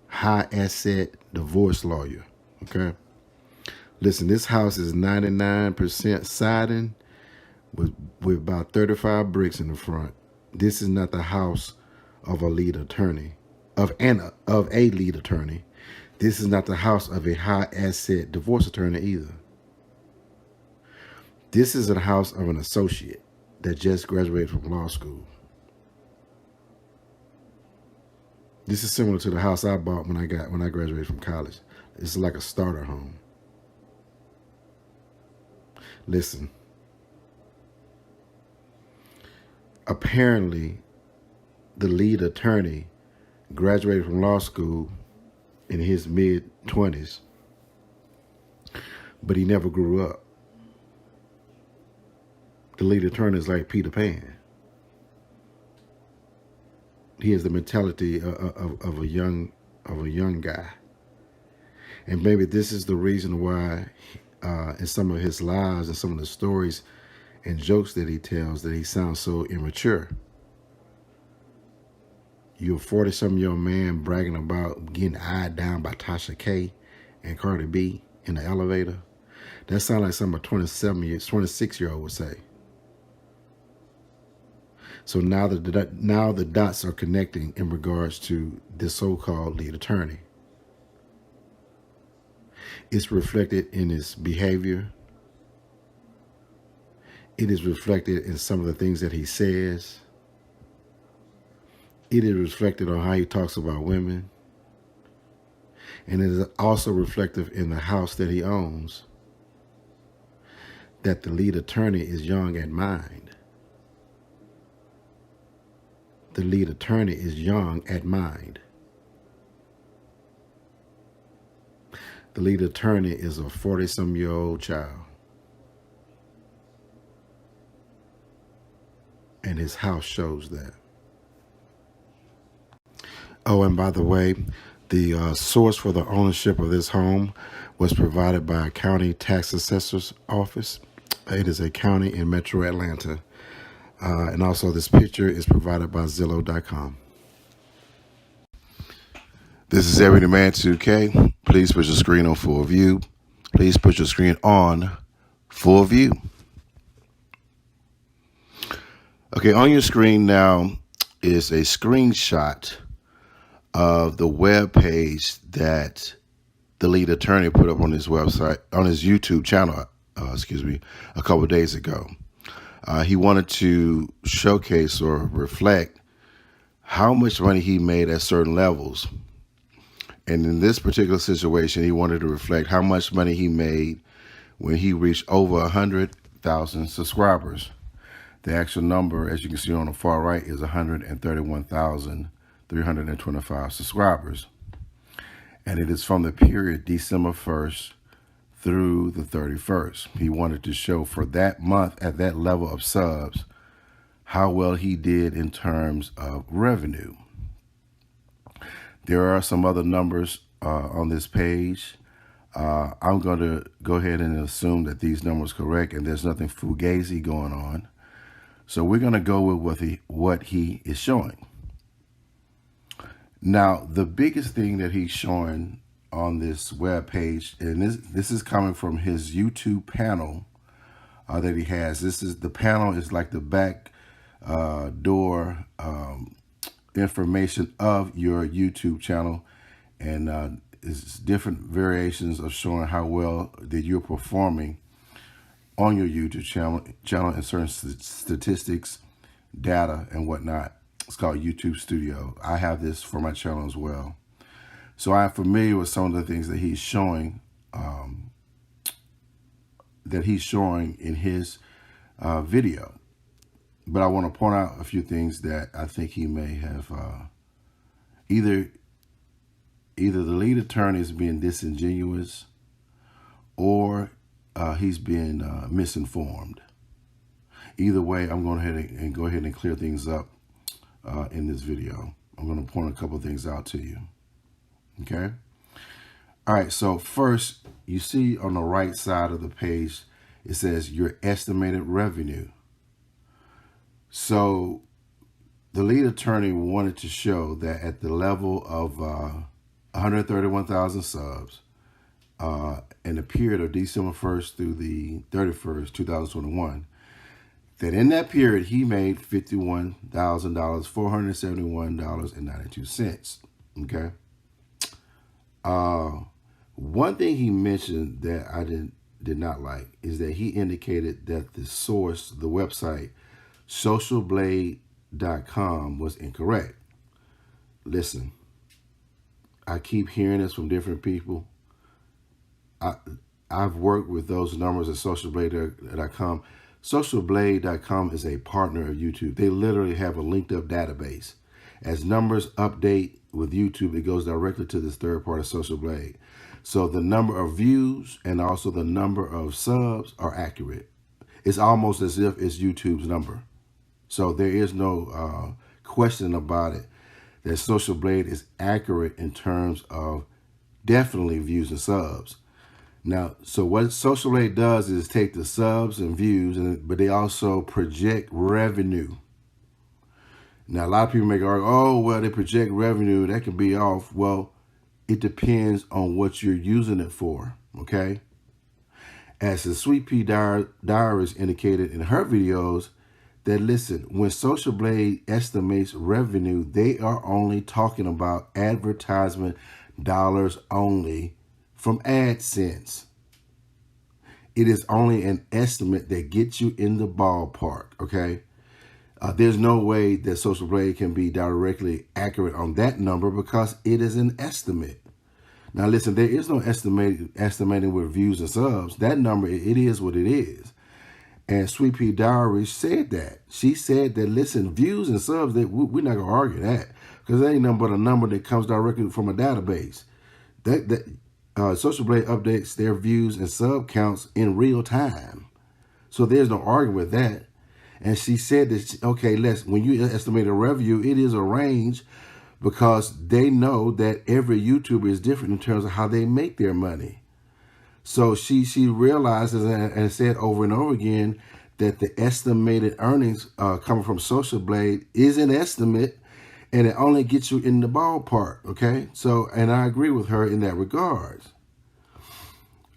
high asset divorce lawyer. Okay. Listen, this house is 99% siding with about 35 bricks in the front. This is not the house of a lead attorney, of a lead attorney. This is not the house of a high asset divorce attorney either. This is a house of an associate that just graduated from law school. This is similar to the house I bought when I graduated from college. It's like a starter home. Listen. Apparently, the lead attorney graduated from law school in his mid-20s, but he never grew up. The lead attorney is like Peter Pan. He has the mentality of a young guy, and maybe this is the reason why, in some of his lives and some of the stories and jokes that he tells, that he sounds so immature. You're a 40-something-year-old man bragging about getting eyed down by Tasha K and Cardi B in the elevator. That sounds like something a 26-year-old would say. So now the dots are connecting in regards to this so-called lead attorney. It's reflected in his behavior. It is reflected in some of the things that he says. It is reflected on how he talks about women. And it is also reflective in the house that he owns, that the lead attorney is young at mind. The lead attorney is young at mind. The lead attorney is a 40-some-year-old child. And his house shows that. Oh, and by the way, the source for the ownership of this home was provided by a county tax assessor's office. It is a county in Metro Atlanta. And also this picture is provided by Zillow.com. This is EB2K. Please put your screen on full view. Please put your screen on full view. Okay, on your screen now is a screenshot of the web page that the lead attorney put up on his website, on his YouTube channel, a couple of days ago. He wanted to showcase or reflect how much money he made at certain levels. And in this particular situation, he wanted to reflect how much money he made when he reached over 100,000 subscribers. The actual number, as you can see on the far right, is 131,325 subscribers. And it is from the period December 1st through the 31st. He wanted to show for that month at that level of subs how well he did in terms of revenue. There are some other numbers on this page. I'm going to go ahead and assume that these numbers are correct and there's nothing fugazi going on. So we're going to go with what he is showing. Now, the biggest thing that he's showing on this web page, and this is coming from his YouTube panel that he has. The panel is like the back door information of your YouTube channel, and it's different variations of showing how well that you're performing on your YouTube channel in certain statistics, data, and whatnot. It's called YouTube Studio. I have this for my channel as well. So I'm familiar with some of the things that he's showing in his video. But I want to point out a few things that I think he may have either the lead attorney is being disingenuous or he's being misinformed. Either way, I'm going to go ahead and clear things up in this video. I'm going to point a couple of things out to you. Okay. All right. So first, you see on the right side of the page, it says your estimated revenue. So the lead attorney wanted to show that at the level of 131,000 subs in the period of December 1st through the 31st, 2021, that in that period he made $51,000, $471.92. Okay. One thing he mentioned that I did not like is that he indicated that the source, the website, socialblade.com was incorrect. Listen, I keep hearing this from different people. I've worked with those numbers at socialblade.com. Socialblade.com is a partner of YouTube. They literally have a linked up database. As numbers update with YouTube, it goes directly to this third party, Social Blade. So the number of views and also the number of subs are accurate. It's almost as if it's YouTube's number. So there is no question about it that Social Blade is accurate in terms of definitely views and subs. Now, so what Social Blade does is take the subs and views, but they also project revenue. Now, a lot of people make argue, oh, well, they project revenue. That can be off. Well, it depends on what you're using it for, okay? As the Sweet Pea Diaries indicated in her videos, that listen, when Social Blade estimates revenue, they are only talking about advertisement dollars only from AdSense. It is only an estimate that gets you in the ballpark, okay? There's no way that Social Blade can be directly accurate on that number because it is an estimate. Now, listen, there is no estimating with views and subs. That number, it is what it is. And Sweet Pea Diaries said that. She said that, listen, views and subs, we're not going to argue that because that ain't nothing but a number that comes directly from a database. Social Blade updates their views and sub counts in real time. So there's no argument with that. And she said that, okay, when you estimate a revenue, it is a range because they know that every YouTuber is different in terms of how they make their money. So she realizes and said over and over again that the estimated earnings coming from Social Blade is an estimate and it only gets you in the ballpark, okay? So, and I agree with her in that regards.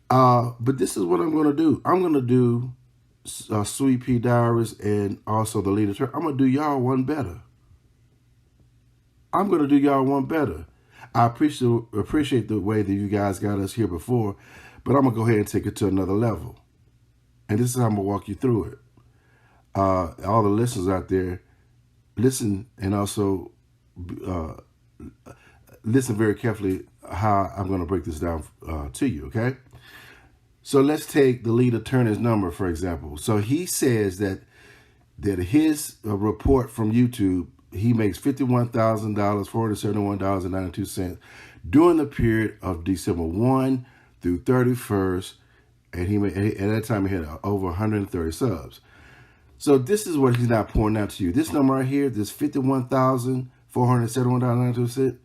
But this is what I'm going to do. I'm going to do Sweet Pea Diaries and also the leader. I'm going to do y'all one better. I'm going to do y'all one better. I appreciate the way that you guys got us here before, but I'm gonna go ahead and take it to another level. And this is how I'm gonna walk you through it. All the listeners out there, listen, and also listen very carefully how I'm gonna break this down to you, okay? So let's take the lead attorney's number, for example. So he says that his report from YouTube, he makes $51,000, $471.92 during the period of December 1 through 31st, and at that time he had over 130 subs. So this is what he's not pointing out to you. This number right here, this $51,471.92,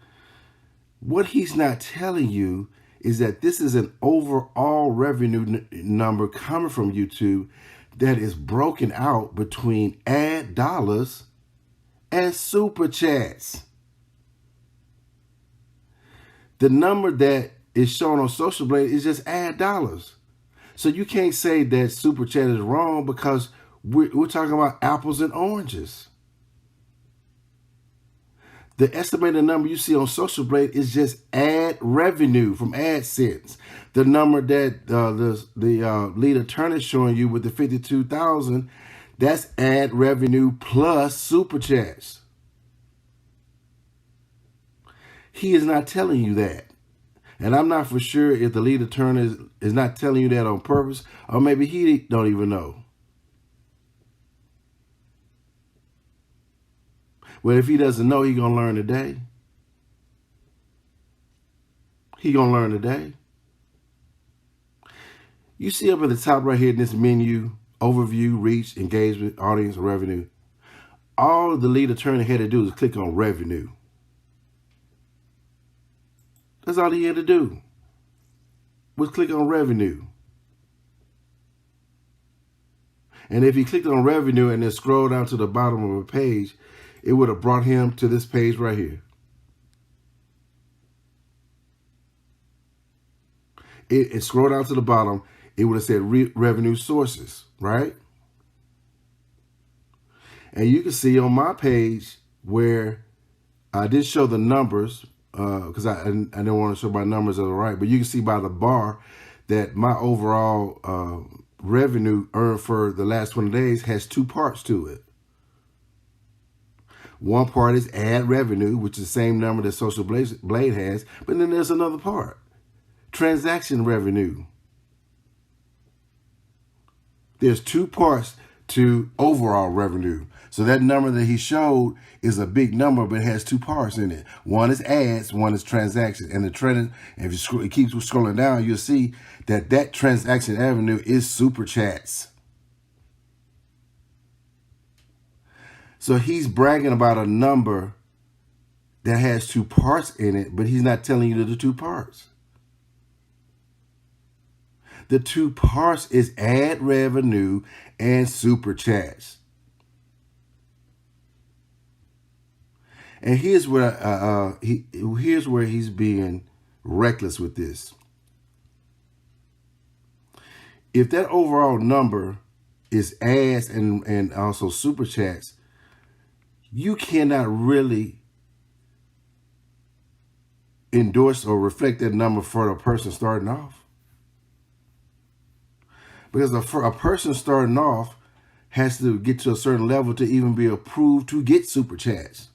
what he's not telling you is that this is an overall revenue number coming from YouTube that is broken out between ad dollars and super chats. The number that is shown on Social Blade is just ad dollars. So you can't say that super chat is wrong because we're talking about apples and oranges. The estimated number you see on Social Blade is just ad revenue from AdSense. The number that the lead attorney is showing you with the 52,000, that's ad revenue plus super chats. He is not telling you that. And I'm not for sure if the lead attorney is not telling you that on purpose, or maybe he don't even know. Well, if he doesn't know, he's going to learn today. He's going to learn today. You see up at the top right here in this menu, overview, reach, engagement, audience, revenue. All the lead attorney had to do is click on revenue. That's all he had to do was click on revenue. And if he clicked on revenue and then scrolled down to the bottom of a page, it would have brought him to this page right here. It scrolled down to the bottom. It would have said revenue sources, right? And you can see on my page where I did show the numbers because I didn't want to show my numbers as right, but you can see by the bar that my overall revenue earned for the last 20 days has two parts to it. One part is ad revenue, which is the same number that Social Blade has, but then there's another part, transaction revenue. There's two parts to overall revenue. So that number that he showed is a big number, but it has two parts in it. One is ads, one is transactions. And the trend, if you keep scrolling down, you'll see that transaction revenue is super chats. So he's bragging about a number that has two parts in it, but he's not telling you the two parts. The two parts is ad revenue and super chats. And here's where he's being reckless with this. If that overall number is ads and also super chats, you cannot really endorse or reflect that number for a person starting off. Because a person starting off has to get to a certain level to even be approved to get super chats.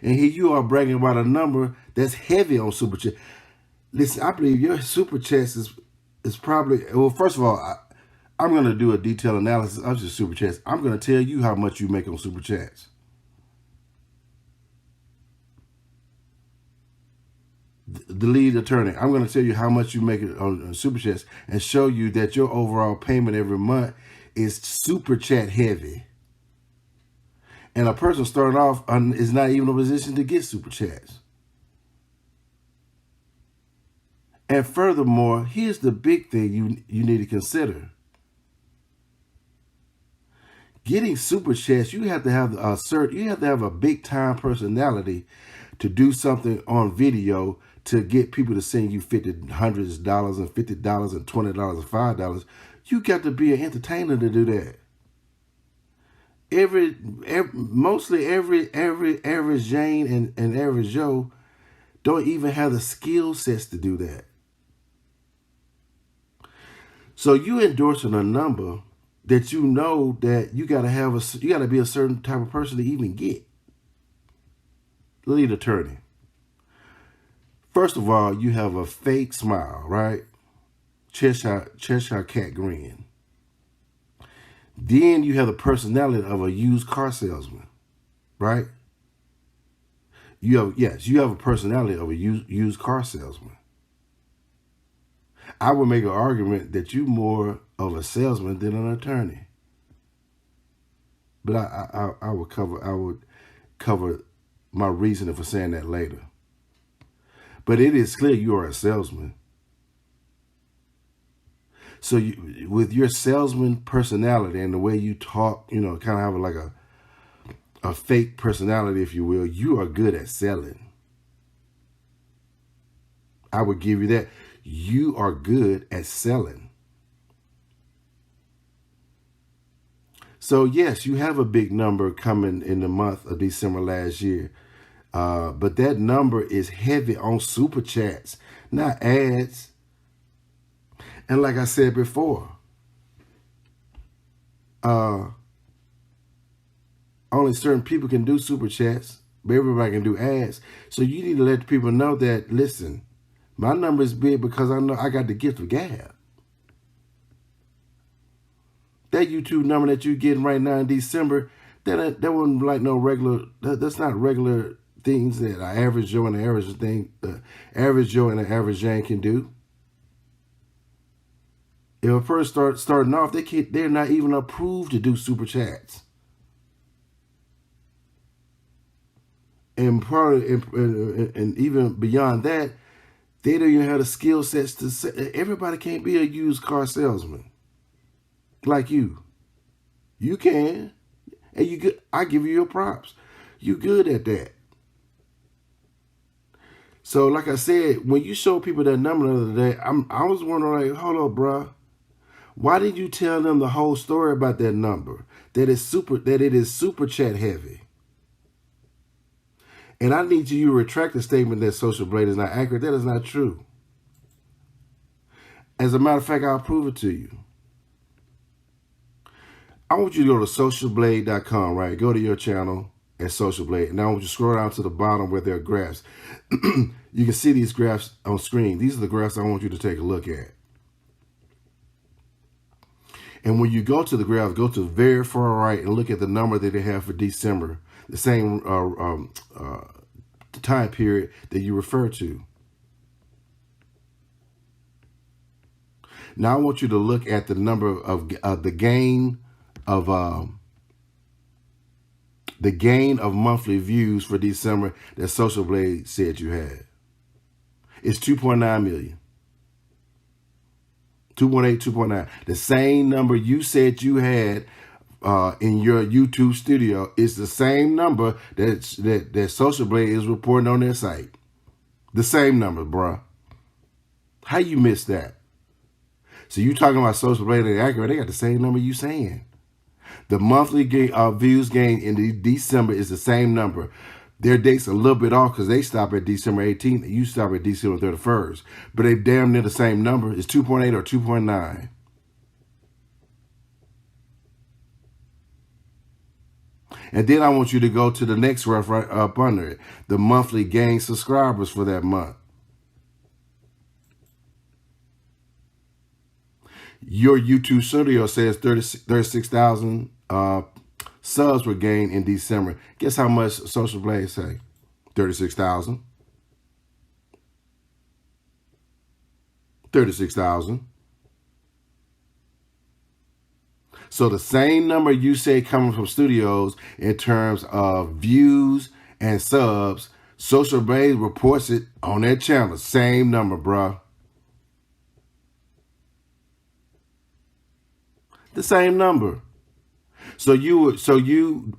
And here you are bragging about a number that's heavy on super chat. Listen, I believe your super chats is probably, well, first of all, I'm going to do a detailed analysis of your super chats. I'm going to tell you how much you make on super chats. The lead attorney, I'm going to tell you how much you make on super chats and show you that your overall payment every month is super chat heavy. And a person starting off is not even in a position to get super chats. And furthermore, here's the big thing you need to consider. Getting super chats, you have to have a big time personality to do something on video to get people to send you hundreds of dollars and $50 and $20 and $5. You got to be an entertainer to do that. mostly every average Jane and average Joe don't even have the skill sets to do that. So you endorsing a number that you know that you gotta be a certain type of person to even get. Lead attorney. First of all, you have a fake smile, right? Cheshire cat grin. Then you have the personality of a used car salesman, right? You have a personality of a used car salesman. I would make an argument that you're more of a salesman than an attorney. But I would cover my reasoning for saying that later. But it is clear you are a salesman. So with your salesman personality and the way you talk, kind of have like a fake personality, if you will, you are good at selling. I would give you that. You are good at selling. So yes, you have a big number coming in the month of December last year. But that number is heavy on super chats, not ads. And like I said before, only certain people can do super chats, but everybody can do ads. So you need to let people know that, listen, my number is big because I know I got the gift of gab. That YouTube number that you're getting right now in December, that wasn't like no regular, that's not regular things that an average Joe and an average Joe and an average Jane can do. If a person starting off, they're not even approved to do super chats. And and even beyond that, they don't even have the skill sets to say. Everybody can't be a used car salesman like you. You can, and you good. I give you your props. You good at that. So, like I said, when you show people that number the other day, I was wondering, like, hold up, bruh. Why did you tell them the whole story about that number? That it is super chat heavy. And I need you to retract the statement that Social Blade is not accurate. That is not true. As a matter of fact, I'll prove it to you. I want you to go to socialblade.com, right? Go to your channel at Social Blade. And I want you to scroll down to the bottom where there are graphs. You can see these graphs on screen. These are the graphs I want you to take a look at. And when you go to the graph, go to the very far right and look at the number that they have for December, the same time period that you refer to. Now I want you to look at the number of the gain of monthly views for December that Social Blade said you had. It's 2.9 million. 2.8, 2.9. The same number you said you had in your YouTube studio is the same number that Social Blade is reporting on their site. The same number, bruh. How you missed that? So you talking about Social Blade and accurate? They got the same number you saying. The monthly views gain in December is the same number. Their date's a little bit off because they stop at December 18th and you stop at December 31st. But they damn near the same number. It's 2.8 or 2.9. And then I want you to go to the next graph right up under it. The monthly gain subscribers for that month. Your YouTube studio says 36,000 subs were gained in December. Guess how much Social Blade say? 36,000. 36,000. So the same number you say coming from studios in terms of views and subs, Social Blade reports it on their channel. Same number, bruh. The same number. So you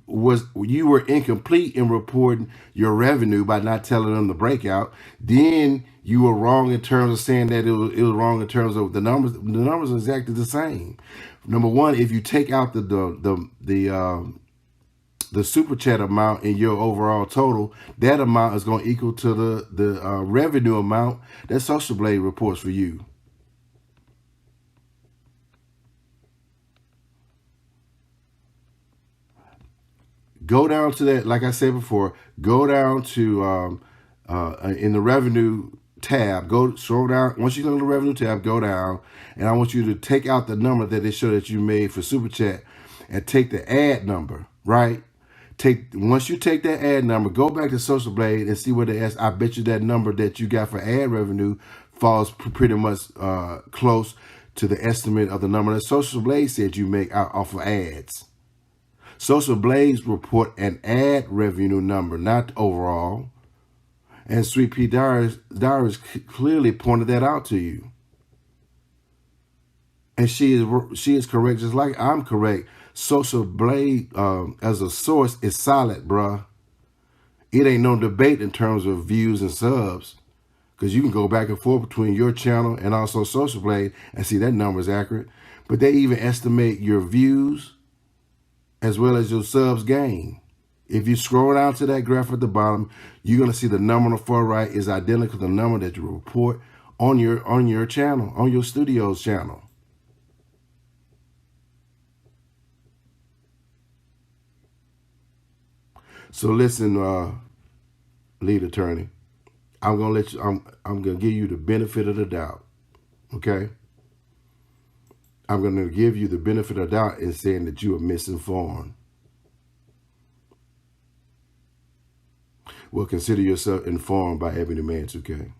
were incomplete in reporting your revenue by not telling them the breakout. Then you were wrong in terms of saying that it was wrong in terms of the numbers. The numbers are exactly the same. Number one, if you take out the the super chat amount in your overall total, that amount is going to equal to the revenue amount that Social Blade reports for you. Go down to that, like I said before, go down to in the revenue tab, scroll down. Once you go to the revenue tab, go down, and I want you to take out the number that they show that you made for Super Chat and take the ad number, right? Once you take that ad number, go back to Social Blade and see what they ask. I bet you that number that you got for ad revenue falls pretty much close to the estimate of the number that Social Blade said you make out off of ads. Social Blades report an ad revenue number, not overall. And Sweet Pea Diaries clearly pointed that out to you. And she is correct, just like I'm correct. Social Blade as a source is solid, bruh. It ain't no debate in terms of views and subs, because you can go back and forth between your channel and also Social Blade and see that number is accurate. But they even estimate your views as well as your subs gain. If you scroll down to that graph at the bottom, you're going to see the number on the far right is identical to the number that you report on your channel, on your studio's channel. So listen, lead attorney, I'm going to let you, I'm going to give you the benefit of the doubt. Okay? I'm going to give you the benefit of the doubt in saying that you are misinformed. Well, consider yourself informed by EB2K.